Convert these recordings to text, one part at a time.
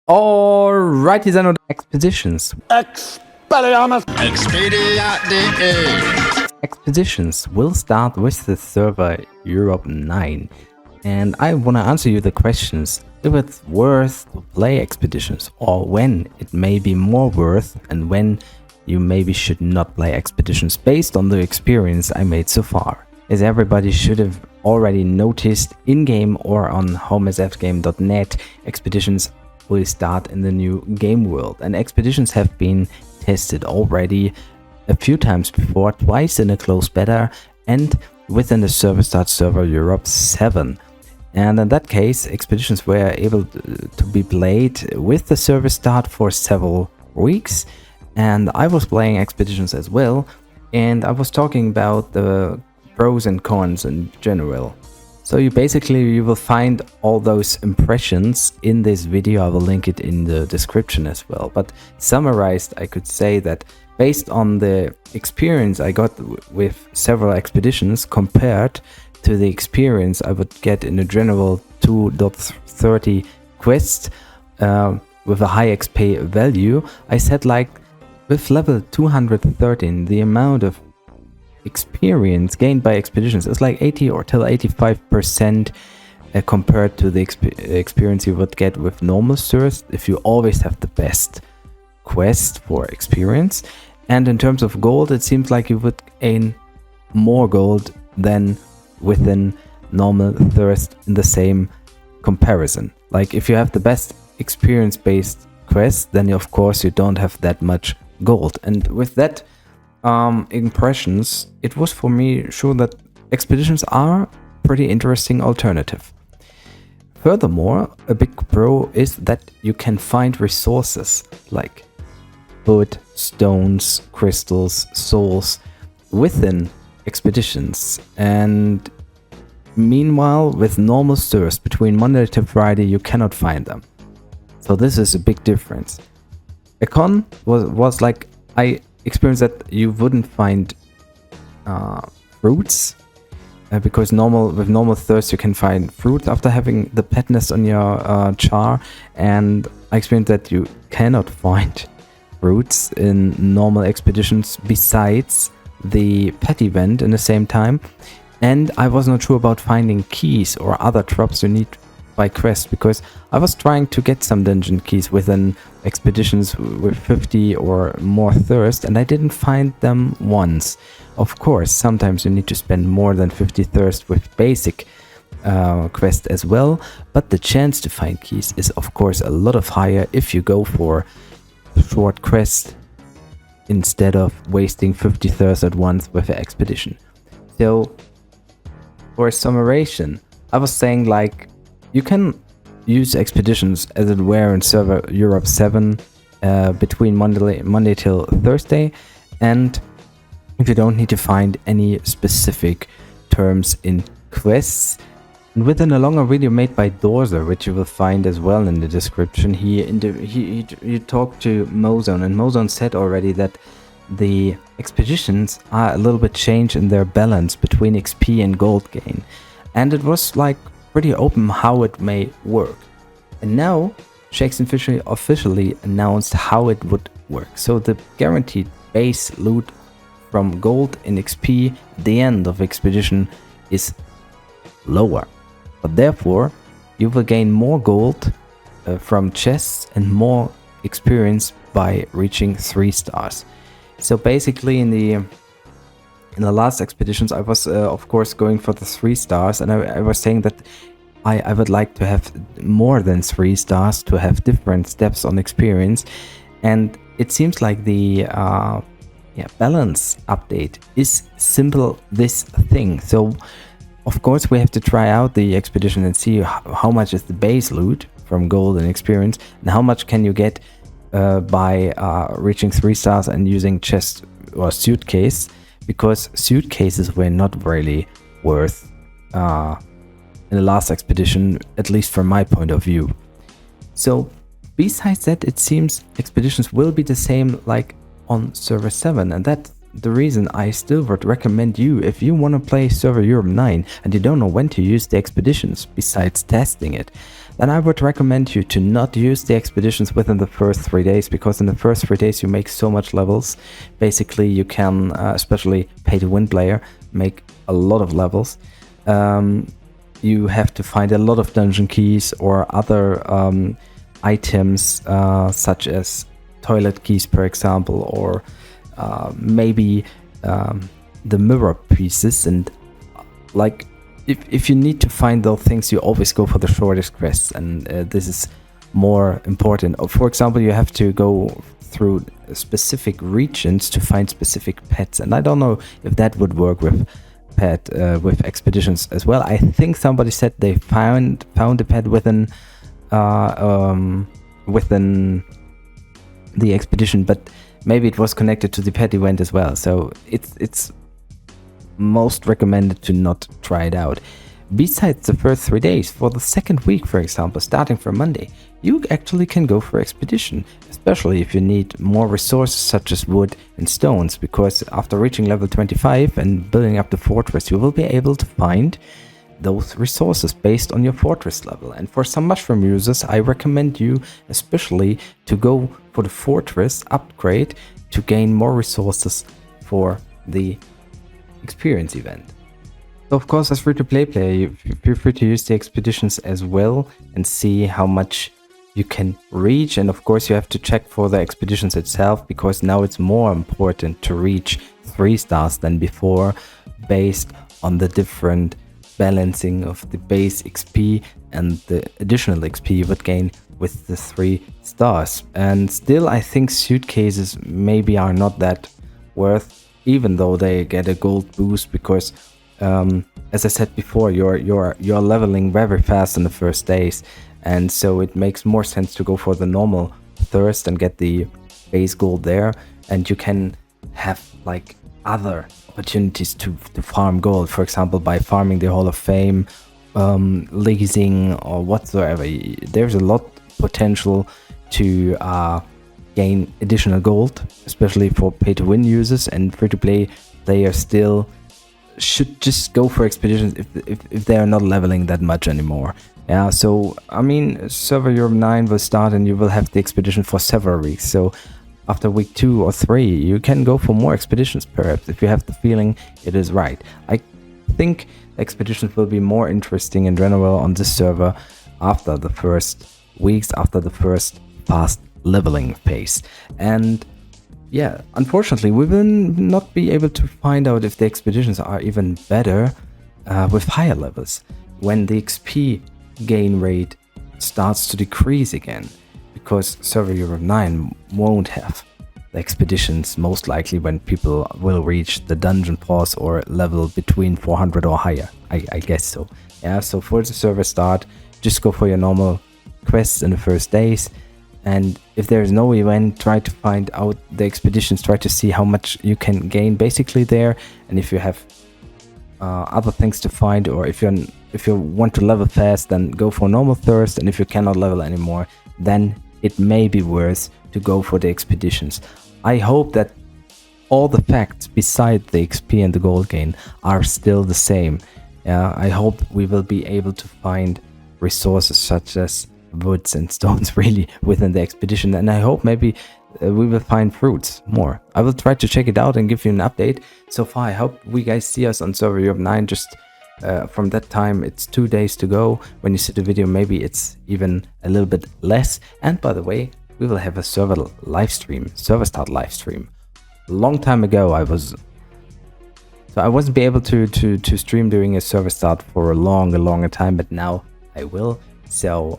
Alrighty then, on expeditions. Expeditions will start with the server EU9, and I want to answer you the questions if it's worth to play expeditions, or when it may be more worth, and when you maybe should not play expeditions based on the experience I made so far. As everybody should have already noticed, in-game or on home.sfgame.net, expeditions will start in the new game world, and expeditions have been tested already a few times before, twice in a closed beta and within the server Europe 7. And in that case, expeditions were able to be played with the server start for several weeks, and I was playing expeditions as well, and I was talking about the pros and cons in general. So you will find all those impressions in this video. I will link it in the description as well. But summarized, I could say that based on the experience I got with several expeditions compared to the experience I would get in a general 2.30 quest with a high XP value, I said, like, with level 213, the amount of experience gained by expeditions is like 80 or till 85% compared to the experience you would get with normal servers if you always have the best quest for experience. And in terms of gold, it seems like you would gain more gold than within normal thirst in the same comparison. Like, if you have the best experience based quest, then of course you don't have that much gold. And with that impressions, it was for me sure that expeditions are pretty interesting alternative. Furthermore, a big pro is that you can find resources like wood, stones, crystals, souls within expeditions, and meanwhile with normal servers between Monday to Friday you cannot find them. So this is a big difference. A con was like, I experienced that you wouldn't find fruits because with normal thirst you can find fruit after having the pet nest on your char, and I experienced that you cannot find fruits in normal expeditions besides the pet event in the same time. And I was not sure about finding keys or other drops you need by quest, because I was trying to get some dungeon keys within expeditions with 50 or more thirst, and I didn't find them once. Of course, sometimes you need to spend more than 50 thirst with basic quest as well, but the chance to find keys is of course a lot of higher if you go for short quest instead of wasting 50 thirst at once with an expedition. So for summation, I was saying, like, you can use expeditions as it were in server Europe 7 between Monday till Thursday, and if you don't need to find any specific terms in quests. And within a longer video made by Dorzer, which you will find as well in the description, he talked to Mozone, and Mozone said already that the expeditions are a little bit changed in their balance between XP and gold gain, and it was like pretty open how it may work. And now Shakes and Fidget officially announced how it would work. So the guaranteed base loot from gold and XP at the end of expedition is lower, but therefore you will gain more gold from chests and more experience by reaching 3 stars. So basically in the last expeditions I was of course going for the 3 stars, and I was saying that I would like to have more than 3 stars to have different steps on experience, and it seems like the balance update is simple this thing. So of course we have to try out the expedition and see how much is the base loot from gold and experience, and how much can you get by reaching 3 stars and using chest or suitcase, because suitcases were not really worth in the last expedition, at least from my point of view. So besides that, it seems expeditions will be the same like on server 7, and that the reason I still would recommend you, if you want to play Server Europe 9 and you don't know when to use the expeditions besides testing it, then I would recommend you to not use the expeditions within the first 3 days, because in the first 3 days you make so much levels. Basically you can, especially pay to win player, make a lot of levels. You have to find a lot of dungeon keys or other items, such as toilet keys, for example, or maybe the mirror pieces. And like, if you need to find those things, you always go for the shortest quests, and this is more important. For example, you have to go through specific regions to find specific pets, and I don't know if that would work with with expeditions as well. I think somebody said they found a pet within the expedition, but maybe it was connected to the pet event as well. So it's most recommended to not try it out. Besides the first 3 days, for the second week, for example, starting from Monday, you actually can go for expedition, especially if you need more resources such as wood and stones, because after reaching level 25 and building up the fortress, you will be able to find those resources based on your fortress level. And for some mushroom users, I recommend you especially to go for the fortress upgrade to gain more resources for the experience event. So of course, as free-to-play player, you feel free to use the expeditions as well and see how much you can reach. And of course you have to check for the expeditions itself, because now it's more important to reach 3 stars than before, based on the different balancing of the base XP and the additional XP you would gain with the 3 stars. And still, I think suitcases maybe are not that worth, even though they get a gold boost, because as I said before, you're leveling very fast in the first days, and so it makes more sense to go for the normal thirst and get the base gold there, and you can have like other opportunities to farm gold, for example by farming the Hall of Fame, leasing or whatsoever. There's a lot potential to gain additional gold, especially for pay to win users, and free to play players still should just go for expeditions if they are not leveling that much anymore. Yeah, so I mean, Server Europe 9 will start and you will have the expedition for several weeks. So after week 2 or 3, you can go for more expeditions, perhaps, if you have the feeling it is right. I think expeditions will be more interesting in general on this server after the first weeks, after the first fast leveling phase. And yeah, unfortunately, we will not be able to find out if the expeditions are even better with higher levels, when the XP gain rate starts to decrease again, because Server Europe 9 won't have the expeditions most likely when people will reach the dungeon pause or level between 400 or higher. I guess so. Yeah, so for the server start, just go for your normal quests in the first days. And if there is no event, try to find out the expeditions, try to see how much you can gain basically there. And if you have other things to find, or if you want to level fast, then go for normal thirst. And if you cannot level anymore, then it may be worth to go for the expeditions. I hope that all the facts beside the XP and the gold gain are still the same. I hope we will be able to find resources such as woods and stones really within the expedition, and I hope maybe we will find fruits more. I will try to check it out and give you an update. So far I hope we guys see us on Server Europe 9. Just from that time, it's 2 days to go. When you see the video, maybe it's even a little bit less. And by the way, we will have a server start live stream. A long time ago I wasn't be able to stream during a server start for a longer time, but now I will. So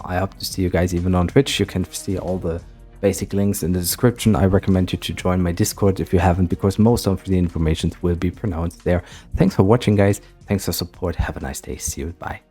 I hope to see you guys even on Twitch. You can see all the basic links in the description. I recommend you to join my Discord if you haven't, because most of the information will be pronounced there. Thanks for watching, guys. Thanks for support. Have a nice day. See you. Bye.